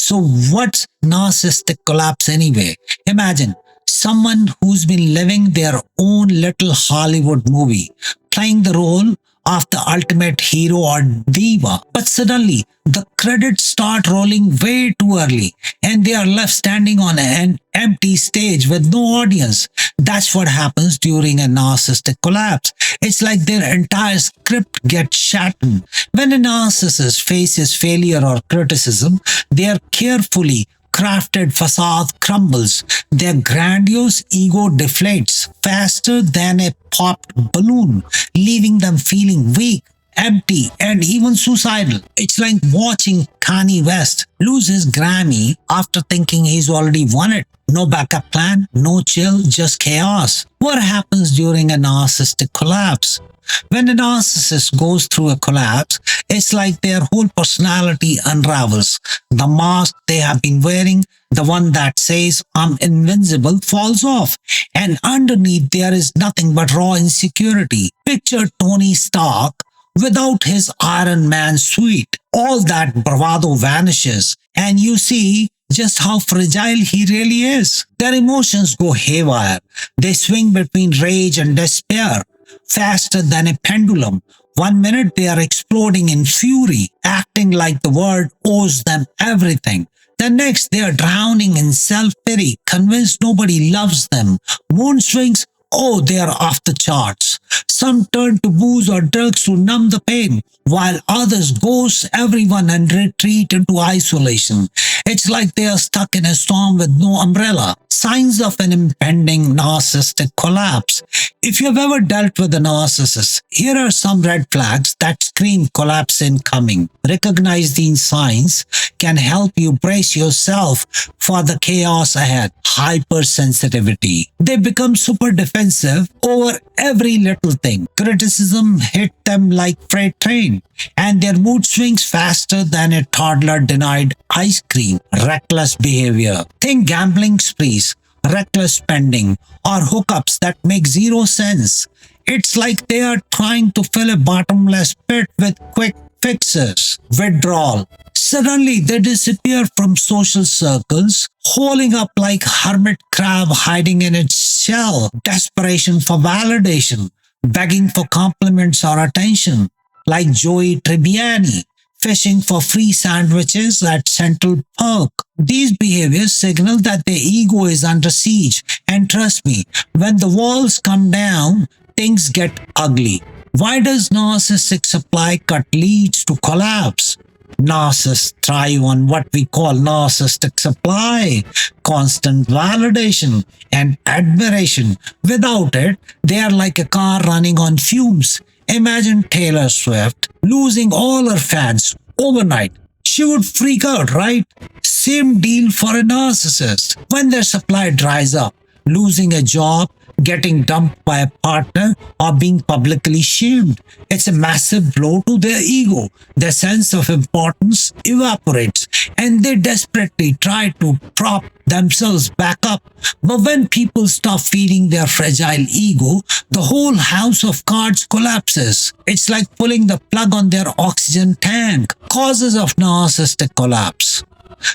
So what's narcissistic collapse anyway? Imagine someone who's been living their own little Hollywood movie, playing the role of the ultimate hero or diva. But suddenly, the credits start rolling way too early and they are left standing on an empty stage with no audience. That's what happens during a narcissistic collapse. It's like their entire script gets shattered. When a narcissist faces failure or criticism, their carefully crafted facade crumbles. Their grandiose ego deflates faster than a popped balloon, leaving them feeling weak, empty, and even suicidal. It's like watching Kanye West lose his Grammy after thinking he's already won it. No backup plan, no chill, just chaos. What happens during a narcissistic collapse? When a narcissist goes through a collapse, it's like their whole personality unravels. The mask they have been wearing, the one that says, I'm invincible, falls off. And underneath there is nothing but raw insecurity. Picture Tony Stark without his Iron Man suit. All that bravado vanishes and you see just how fragile he really is. Their emotions go haywire. They swing between rage and despair faster than a pendulum. One minute they are exploding in fury, acting like the world owes them everything. The next they are drowning in self-pity, convinced nobody loves them. Mood swings, oh, they are off the charts. Some turn to booze or drugs to numb the pain, while others ghost everyone and retreat into isolation. It's like they are stuck in a storm with no umbrella. Signs of an impending narcissistic collapse. If you've ever dealt with a narcissist, here are some red flags that scream collapse incoming. Recognize these signs can help you brace yourself for the chaos ahead. Hypersensitivity. They become super defensive over every little thing. Criticism hit them like freight train, and their mood swings faster than a toddler denied ice cream. Reckless behavior. Think gambling sprees, reckless spending, or hookups that make zero sense. It's like they are trying to fill a bottomless pit with quick fixes. Withdrawal. Suddenly they disappear from social circles, holding up like hermit crab hiding in its shell. Desperation for validation, begging for compliments or attention, like Joey Tribbiani, fishing for free sandwiches at Central Park. These behaviors signal that their ego is under siege. And trust me, when the walls come down, things get ugly. Why does narcissistic supply cut leads to collapse? Narcissists thrive on what we call narcissistic supply, constant validation and admiration. Without it, they are like a car running on fumes. Imagine Taylor Swift losing all her fans overnight. She would freak out, right? Same deal for a narcissist. When their supply dries up, losing a job, getting dumped by a partner, or being publicly shamed. It's a massive blow to their ego. Their sense of importance evaporates and they desperately try to prop themselves back up. But when people stop feeding their fragile ego, the whole house of cards collapses. It's like pulling the plug on their oxygen tank. Causes of narcissistic collapse.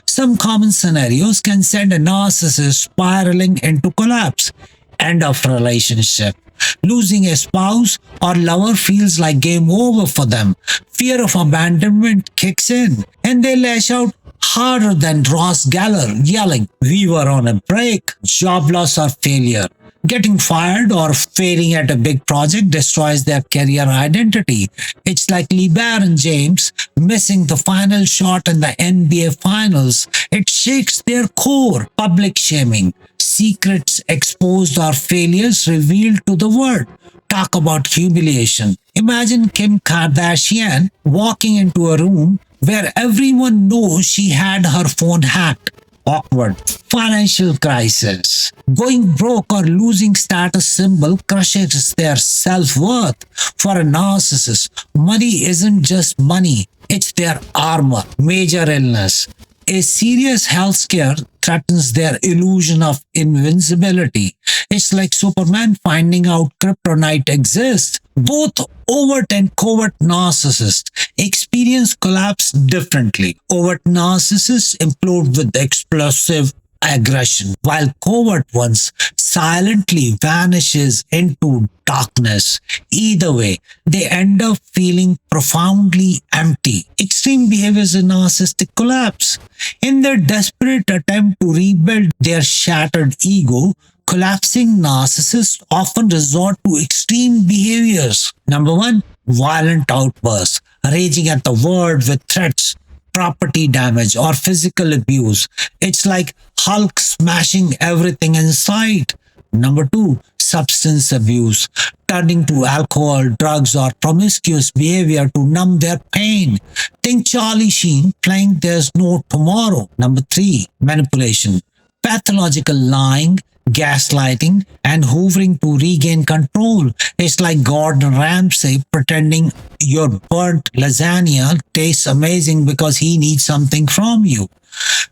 Some common scenarios can send a narcissist spiraling into collapse. End of relationship. Losing a spouse or lover feels like game over for them. Fear of abandonment kicks in and they lash out harder than Ross Geller, yelling, "We were on a break." Job loss or failure. Getting fired or failing at a big project destroys their career identity. It's like LeBron James missing the final shot in the NBA Finals. It shakes their core. Public shaming. Secrets exposed or failures revealed to the world. Talk about humiliation. Imagine Kim Kardashian walking into a room where everyone knows she had her phone hacked. Awkward. Financial crisis. Going broke or losing status symbol crushes their self-worth. For a narcissist, money isn't just money, it's their armor. Major illness. A serious health scare threatens their illusion of invincibility. It's like Superman finding out kryptonite exists. Both overt and covert narcissists experience collapse differently. Overt narcissists implode with explosive aggression, while covert ones silently vanishes into darkness. Either way, they end up feeling profoundly empty. Extreme behaviors in narcissistic collapse. In their desperate attempt to rebuild their shattered ego, collapsing narcissists often resort to extreme behaviors. Number one, violent outbursts, raging at the world with threats, property damage, or physical abuse. It's like Hulk smashing everything in sight. Number two, substance abuse, turning to alcohol, drugs, or promiscuous behavior to numb their pain. Think Charlie Sheen playing There's No Tomorrow. Number three, manipulation, pathological lying, gaslighting, and hoovering to regain control. It's like Gordon Ramsay pretending your burnt lasagna tastes amazing because he needs something from you.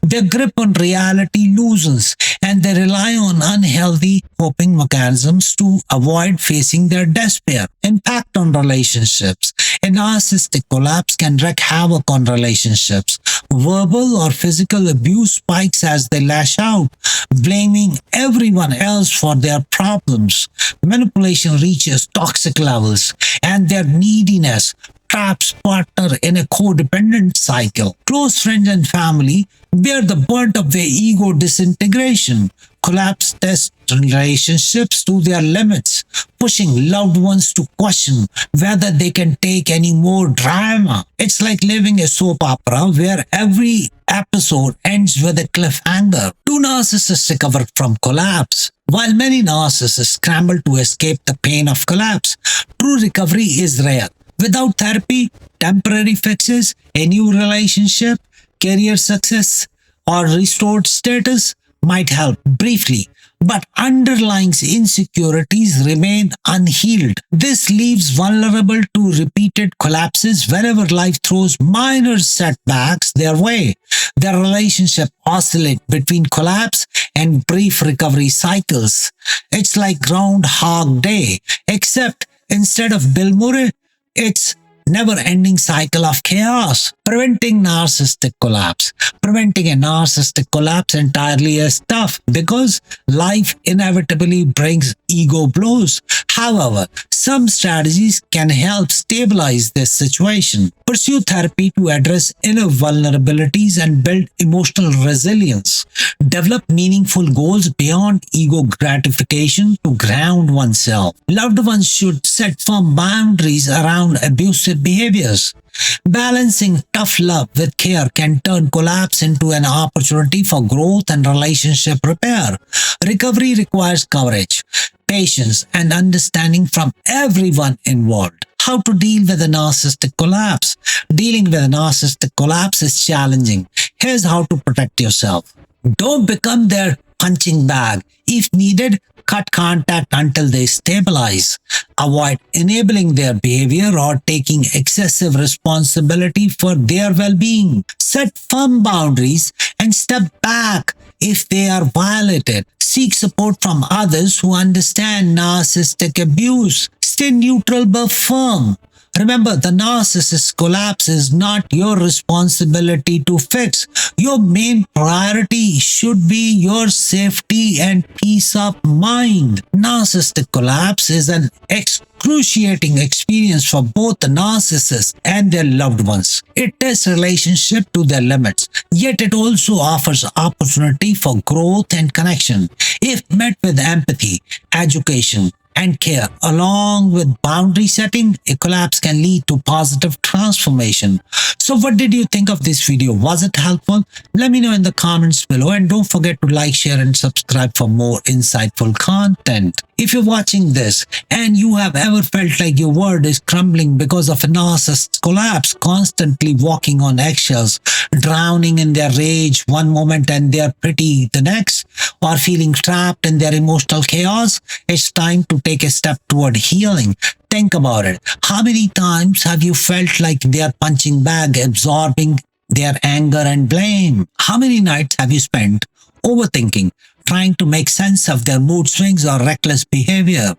Their grip on reality loosens and they rely on unhealthy coping mechanisms to avoid facing their despair. Impact on relationships. A narcissistic collapse can wreak havoc on relationships. Verbal or physical abuse spikes as they lash out, blaming everyone else for their problems. Manipulation reaches toxic levels, and their neediness traps partner in a codependent cycle. Close friends and family bear the brunt of their ego disintegration. Collapse tests relationships to their limits, pushing loved ones to question whether they can take any more drama. It's like living a soap opera where every episode ends with a cliffhanger. Do narcissists recover from collapse? While many narcissists scramble to escape the pain of collapse, true recovery is rare. Without therapy, temporary fixes, a new relationship, career success, or restored status might help briefly, but underlying insecurities remain unhealed. This leaves vulnerable to repeated collapses whenever life throws minor setbacks their way. Their relationship oscillates between collapse and brief recovery cycles. It's like Groundhog Day, except instead of Bill Murray, it's never-ending cycle of chaos. Preventing narcissistic collapse. Preventing a narcissistic collapse entirely is tough because life inevitably brings ego blows. However, some strategies can help stabilize this situation. Pursue therapy to address inner vulnerabilities and build emotional resilience. Develop meaningful goals beyond ego gratification to ground oneself. Loved ones should set firm boundaries around abusive behaviors. Balancing tough love with care can turn collapse into an opportunity for growth and relationship repair. Recovery requires courage, patience, and understanding from everyone involved. How to deal with a narcissistic collapse? Dealing with a narcissistic collapse is challenging. Here's how to protect yourself. Don't become their punching bag. If needed, cut contact until they stabilize. Avoid enabling their behavior or taking excessive responsibility for their well-being. Set firm boundaries and step back if they are violated. Seek support from others who understand narcissistic abuse. Stay neutral but firm. Remember, the narcissist collapse is not your responsibility to fix. Your main priority should be your safety and peace of mind. Narcissistic collapse is an excruciating experience for both the narcissist and their loved ones. It tests relationship to their limits, yet it also offers opportunity for growth and connection. If met with empathy, education, and care, along with boundary setting, a collapse can lead to positive transformation. So what did you think of this video? Was it helpful? Let me know in the comments below, and don't forget to like, share, and subscribe for more insightful content. If you're watching this and you have ever felt like your world is crumbling because of a narcissist collapse, constantly walking on eggshells, drowning in their rage one moment and their pity the next, or feeling trapped in their emotional chaos, it's time to take a step toward healing. Think about it. How many times have you felt like their punching bag absorbing their anger and blame? How many nights have you spent overthinking, trying to make sense of their mood swings or reckless behavior.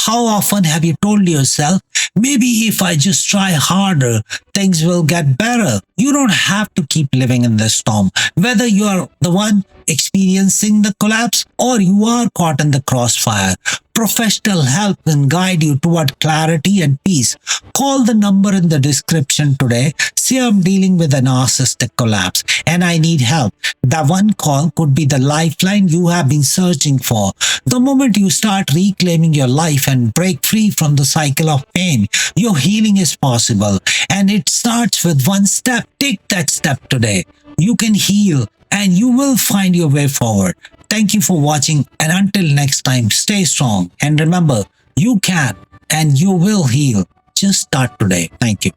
How often have you told yourself, maybe if I just try harder, things will get better? You don't have to keep living in the storm. Whether you are the one experiencing the collapse or you are caught in the crossfire, professional help can guide you toward clarity and peace. Call the number in the description today. Say I'm dealing with a narcissistic collapse and I need help. That one call could be the lifeline you have been searching for. The moment you start reclaiming your life and break free from the cycle of pain, your healing is possible. And it starts with one step. Take that step today. You can heal and you will find your way forward. Thank you for watching, and until next time, stay strong and remember, you can and you will heal. Just start today. Thank you.